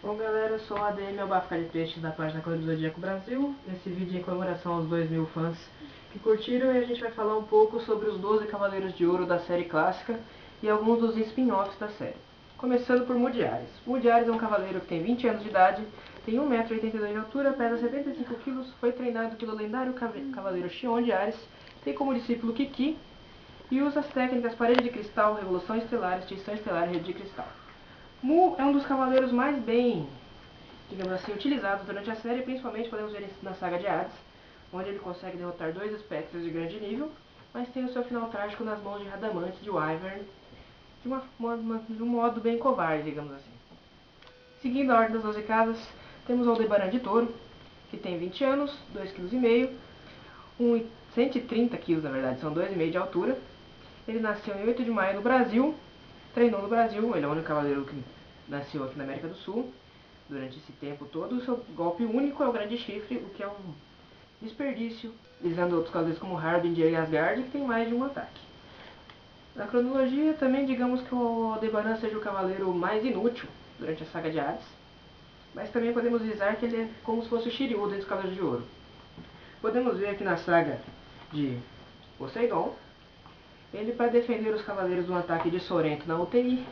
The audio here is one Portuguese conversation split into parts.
Bom galera, eu sou o ADM Albafica de Peixe da página Cavaleiro do Zodíaco Brasil. Esse vídeo é em comemoração aos 2000 fãs que curtiram, e a gente vai falar um pouco sobre os 12 Cavaleiros de Ouro da série clássica e alguns dos spin-offs da série. Começando por Mudiares. Mudiares é um cavaleiro que tem 20 anos de idade, tem 1,82 m de altura, pesa 75 kg, foi treinado pelo lendário cavaleiro Xion de Ares, tem como discípulo Kiki e usa as técnicas Parede de Cristal, Revolução Estelar, Extinção Estelar e Rede de Cristal. Mu é um dos cavaleiros mais bem, digamos assim, utilizados durante a série, principalmente podemos ver na saga de Hades, onde ele consegue derrotar 2 espectros de grande nível, mas tem o seu final trágico nas mãos de Radamante de Wyvern, de um modo bem covarde, digamos assim. Seguindo a ordem das 12 casas, temos Aldebaran de Touro, que tem 20 anos, 2,5 kg, 130 kg na verdade, são 2,5 kg de altura. Ele nasceu em 8 de maio no Brasil, treinou no Brasil, ele é o único cavaleiro que nasceu aqui na América do Sul. Durante esse tempo todo, o seu golpe único é o Grande Chifre, o que é um desperdício, visando outros cavaleiros como Harbinger e Asgard, que tem mais de um ataque. Na cronologia, também digamos que o Aldebaran seja o cavaleiro mais inútil durante a saga de Hades, mas também podemos dizer que ele é como se fosse o Shiryu dentro dos Cavaleiros de Ouro. Podemos ver aqui na saga de Poseidon, ele, para defender os cavaleiros do ataque de Sorento na UTI,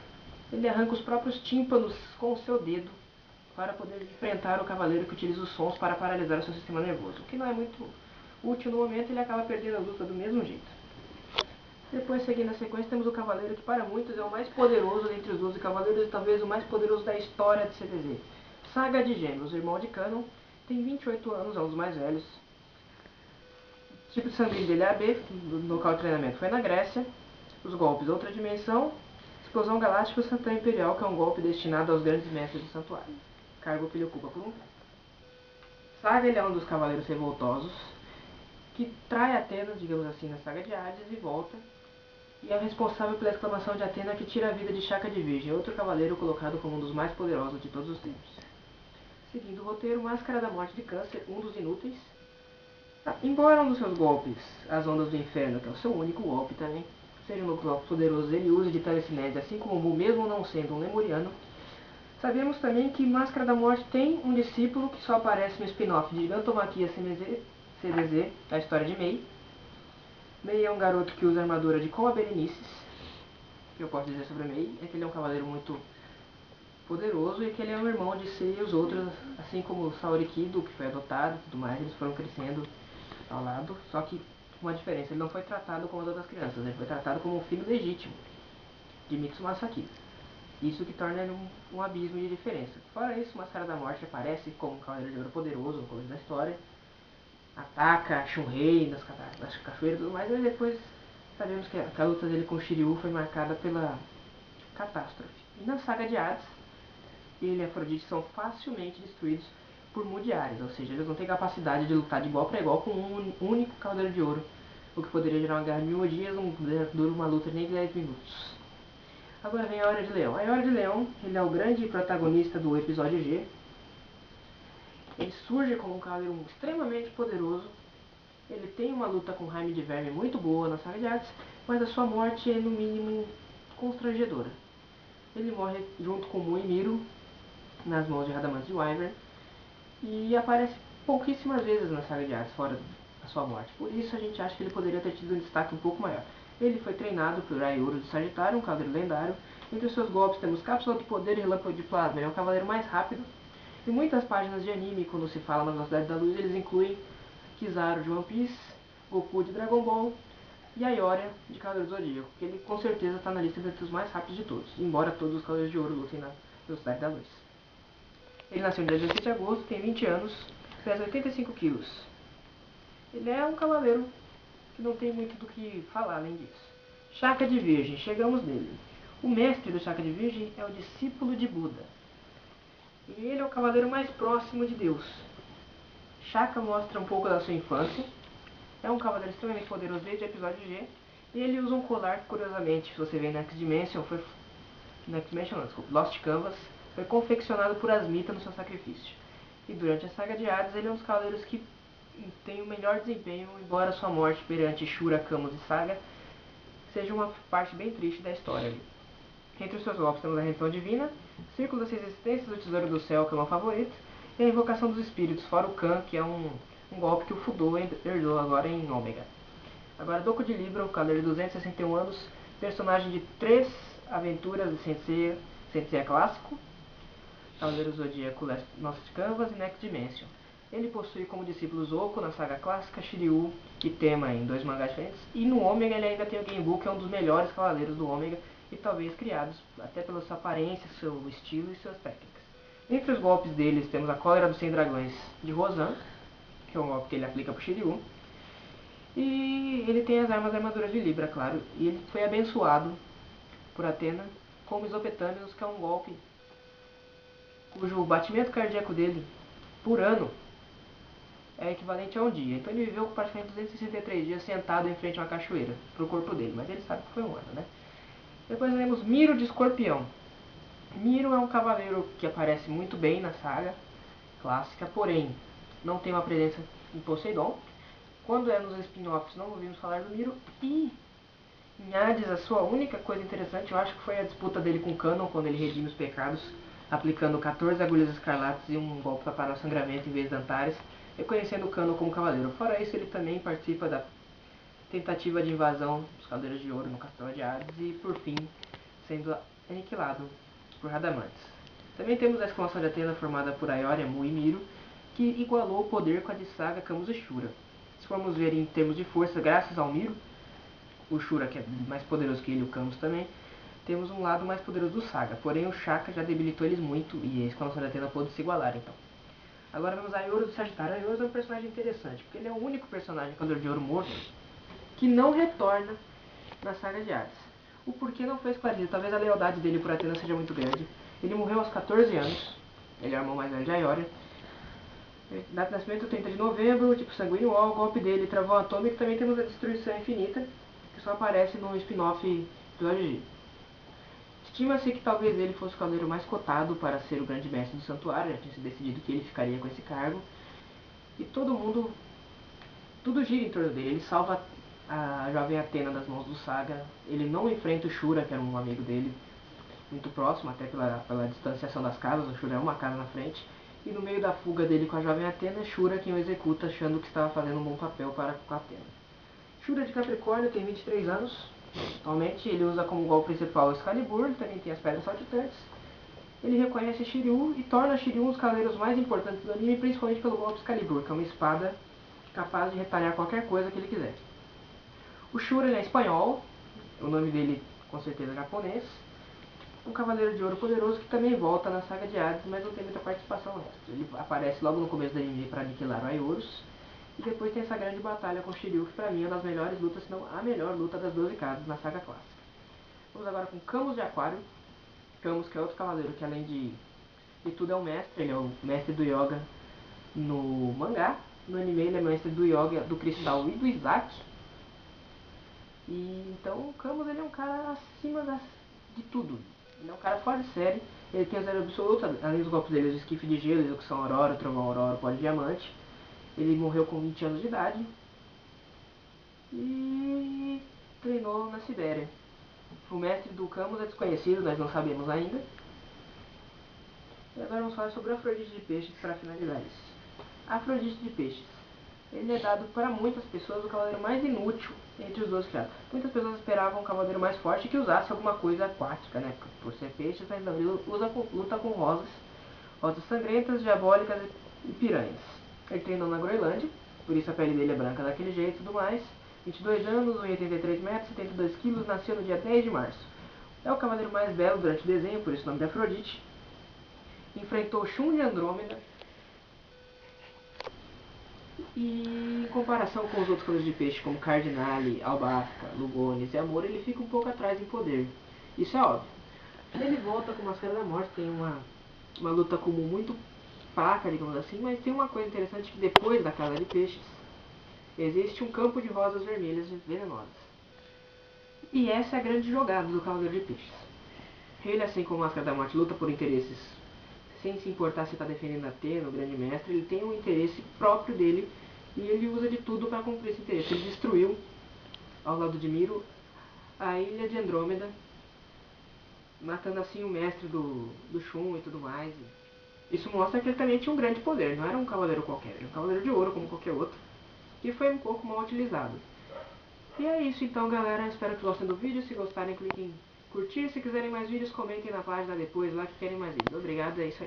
ele arranca os próprios tímpanos com o seu dedo para poder enfrentar o cavaleiro que utiliza os sons para paralisar o seu sistema nervoso, o que não é muito útil no momento. Ele acaba perdendo a luta do mesmo jeito. Depois, seguindo a sequência, temos o cavaleiro que para muitos é o mais poderoso dentre os 12 cavaleiros e talvez o mais poderoso da história de CDZ. Saga de Gêmeos, o irmão de Canon, tem 28 anos, é um dos mais velhos. O tipo de sanguíneo dele é AB, no local de treinamento foi na Grécia. Os golpes Outra Dimensão, Explosão Galáctica e Santã Imperial, que é um golpe destinado aos grandes mestres do santuário. Cargo que ele ocupa por um. Saga, ele é um dos cavaleiros revoltosos, que trai Atena, digamos assim, na saga de Hades e volta. E é o responsável pela exclamação de Atena que tira a vida de Shaka de Virgem, outro cavaleiro colocado como um dos mais poderosos de todos os tempos. Seguindo o roteiro, Máscara da Morte de Câncer, um dos inúteis. Embora um dos seus golpes, as Ondas do Inferno, que é o seu único golpe também, seja um golpe poderoso, ele usa de telecinese, assim como Mu, mesmo não sendo um lemuriano. Sabemos também que Máscara da Morte tem um discípulo que só aparece no spin-off de Gigantomachia CDZ, a história de Mei. Mei é um garoto que usa armadura de Coma Berenices. O que eu posso dizer sobre Mei é que ele é um cavaleiro muito poderoso e que ele é um irmão de Sei e os outros, assim como o Saorikido, que foi adotado e tudo mais. Eles foram crescendo ao lado, só que com uma diferença: ele não foi tratado como as outras crianças, ele foi tratado como um filho legítimo de Mitsumasaki. Isso que torna ele um abismo de diferença. Fora isso, Máscara da Morte aparece como um cavaleiro de ouro poderoso no começo da história, ataca Shunrei nas cachoeiras e tudo mais, mas depois sabemos que a luta dele com o Shiryu foi marcada pela catástrofe. E na saga de Hades, ele e Afrodite são facilmente destruídos por Mudiares, ou seja, eles não têm capacidade de lutar de igual para igual com um único cavaleiro de ouro, o que poderia gerar uma guerra de 1000 dias, não dura uma luta nem 10 minutos. Agora vem a Hora de Leão. A Hora de Leão, ele é o grande protagonista do episódio G. Ele surge como um cavaleiro extremamente poderoso. Ele tem uma luta com Jaime de Verme muito boa na saga de Hades, mas a sua morte é no mínimo constrangedora. Ele morre junto com Mu e Miro nas mãos de Radamante de Wyvern e aparece pouquíssimas vezes na saga de Hades fora da sua morte. Por isso a gente acha que ele poderia ter tido um destaque um pouco maior. Ele foi treinado por Aiuro de Sagitário, um cavaleiro lendário. Entre os seus golpes temos Cápsula do Poder e Relâmpago de Plasma. Ele é o cavaleiro mais rápido. Em muitas páginas de anime, quando se fala na Velocidade da Luz, eles incluem Kizaru de One Piece, Goku de Dragon Ball e Aioria de Cavaleiro do Zodíaco, que ele com certeza está na lista entre os mais rápidos de todos, embora todos os Cavaleiros de Ouro lutem na Velocidade da Luz. Ele nasceu no dia 17 de agosto, tem 20 anos, pesa 85 kg. Ele é um cavaleiro que não tem muito do que falar além disso. Shaka de Virgem, chegamos nele. O mestre do Shaka de Virgem é o discípulo de Buda. E ele é o cavaleiro mais próximo de Deus. Shaka mostra um pouco da sua infância. É um cavaleiro extremamente poderoso desde o episódio G. E ele usa um colar que, curiosamente, se você vê na X-Dimension, Lost Canvas, foi confeccionado por Asmita no seu sacrifício. E durante a saga de Hades, ele é um dos cavaleiros que tem o melhor desempenho, embora sua morte perante Shura, Camus e Saga seja uma parte bem triste da história ali. Entre os seus golpes temos a Rendição Divina, Círculo das Seis Existências, o Tesouro do Céu, que é o meu favorito, e a Invocação dos Espíritos, fora o Khan, que é um golpe que o Fudo herdou agora em Ômega. Agora, Doku de Libra, o Cavaleiro de 261 anos, personagem de 3 aventuras de Senseiya clássico, Cavaleiro Zodíaco Lost Canvas e Next Dimension. Ele possui como discípulos Oko na saga clássica, Shiryu e Tema em 2 mangás diferentes, e no Ômega ele ainda tem o Genbu, que é um dos melhores cavaleiros do Ômega, e talvez criados até pela sua aparência, seu estilo e suas técnicas. Entre os golpes deles temos a Cólera dos 100 Dragões de Rozan, que é um golpe que ele aplica para o Shiryu, e ele tem as armaduras de Libra, claro, e ele foi abençoado por Atena com o Mesopotâmicos, que é um golpe cujo batimento cardíaco dele por ano é equivalente a um dia. Então ele viveu praticamente 263 dias sentado em frente a uma cachoeira para o corpo dele, mas ele sabe que foi um ano, né? Depois temos Miro de Escorpião. Miro é um cavaleiro que aparece muito bem na saga clássica, porém não tem uma presença em Poseidon. Quando é nos spin-offs não ouvimos falar do Miro, e em Hades a sua única coisa interessante eu acho que foi a disputa dele com Canon, quando ele redime os pecados aplicando 14 agulhas escarlates e um golpe para parar o sangramento em vez de Antares, reconhecendo Canon como cavaleiro. Fora isso, ele também participa da tentativa de invasão dos Cavaleiros de Ouro no Castelo de Hades e, por fim, sendo aniquilado por Radamantes. Também temos a exclamação de Atena formada por Aioria, Mu e Miro, que igualou o poder com a de Saga, Camus e Shura. Se formos ver em termos de força, graças ao Miro, o Shura, que é mais poderoso que ele, o Camus também, temos um lado mais poderoso do Saga, porém o Shaka já debilitou eles muito e a exclamação de Atena pôde se igualar, então. Agora vamos a Aioro do Sagitário. Aioro é um personagem interessante, porque ele é o único personagem Cavaleiro de Ouro morto que não retorna na saga de Hades. O porquê não foi esclarecido, talvez a lealdade dele por Atena seja muito grande. Ele morreu aos 14 anos, ele é o irmão mais velho de Aioria. Data de nascimento 30 de novembro, tipo sanguíneo, o golpe dele, travão atômico. Também temos a destruição infinita, que só aparece no spin-off do AGG. Estima-se que talvez ele fosse o cavaleiro mais cotado para ser o grande mestre do santuário, já tinha sido decidido que ele ficaria com esse cargo. E tudo gira em torno dele. Ele salva a jovem Atena das mãos do Saga. Ele não enfrenta o Shura, que era um amigo dele, muito próximo, até pela distanciação das casas. O Shura é uma casa na frente. E no meio da fuga dele com a jovem Atena, Shura quem o executa, achando que estava fazendo um bom papel para com Atena. Shura de Capricórnio tem 23 anos. Atualmente ele usa como golpe principal o Excalibur, ele também tem as pedras saltitantes. Ele reconhece Shiryu e torna Shiryu um dos cavaleiros mais importantes do anime, principalmente pelo golpe Excalibur, que é uma espada capaz de retalhar qualquer coisa que ele quiser. O Shura ele é espanhol, o nome dele com certeza é japonês. Um cavaleiro de ouro poderoso que também volta na saga de Hades, mas não tem muita participação no resto. Ele aparece logo no começo do anime para aniquilar o Aioros. E depois tem essa grande batalha com Shiryu, que pra mim é uma das melhores lutas, se não a melhor luta das 12 casas na saga clássica. Vamos agora com Camus de Aquário. Camus, que é outro cavaleiro que além de tudo é um mestre, ele é o mestre do Yoga no mangá. No anime ele é mestre do Yoga, do Cristal e do Isaac. E então o Camus ele é um cara acima de tudo. Ele é um cara fora de série. Ele tem o zero absoluto, além dos golpes dele, os esquife de gelo, execução aurora, trovão aurora, pó de diamante. Ele morreu com 20 anos de idade e treinou na Sibéria. O mestre do Camus é desconhecido, nós não sabemos ainda. E agora vamos falar sobre o Afrodite de Peixes para finalizar isso. Afrodite de Peixes. Ele é dado para muitas pessoas o cavaleiro mais inútil entre os 12 criados. Muitas pessoas esperavam um cavaleiro mais forte que usasse alguma coisa aquática, né? Por ser peixes, mas não, ele luta com rosas sangrentas, diabólicas e piranhas. Ele treinou na Groenlândia, por isso a pele dele é branca daquele jeito e tudo mais. 22 anos, 1,83 metros, 72 quilos, nasceu no dia 10 de março. É o cavaleiro mais belo durante o desenho, por isso o nome de Afrodite. Enfrentou Shun de Andrômeda. E em comparação com os outros cavaleiros de peixe, como Cardinale, Albaca, Lugones e Amor, ele fica um pouco atrás em poder. Isso é óbvio. Ele volta com Máscara da Morte, tem uma luta comum muito fraca, digamos assim, mas tem uma coisa interessante que depois da Casa de Peixes, existe um campo de rosas vermelhas venenosas. E essa é a grande jogada do Cavaleiro de Peixes. Ele, assim como Máscara da Morte, luta por interesses sem se importar se está defendendo Atena, o grande mestre. Ele tem um interesse próprio dele e ele usa de tudo para cumprir esse interesse. Ele destruiu, ao lado de Miro, a ilha de Andrômeda, matando assim o mestre do Shun e tudo mais. Isso mostra que ele também tinha um grande poder, não era um cavaleiro qualquer, era um cavaleiro de ouro como qualquer outro, e foi um pouco mal utilizado. E é isso então, galera, espero que gostem do vídeo. Se gostarem, cliquem em curtir, se quiserem mais vídeos comentem na página depois lá que querem mais vídeos. Obrigado, é isso aí.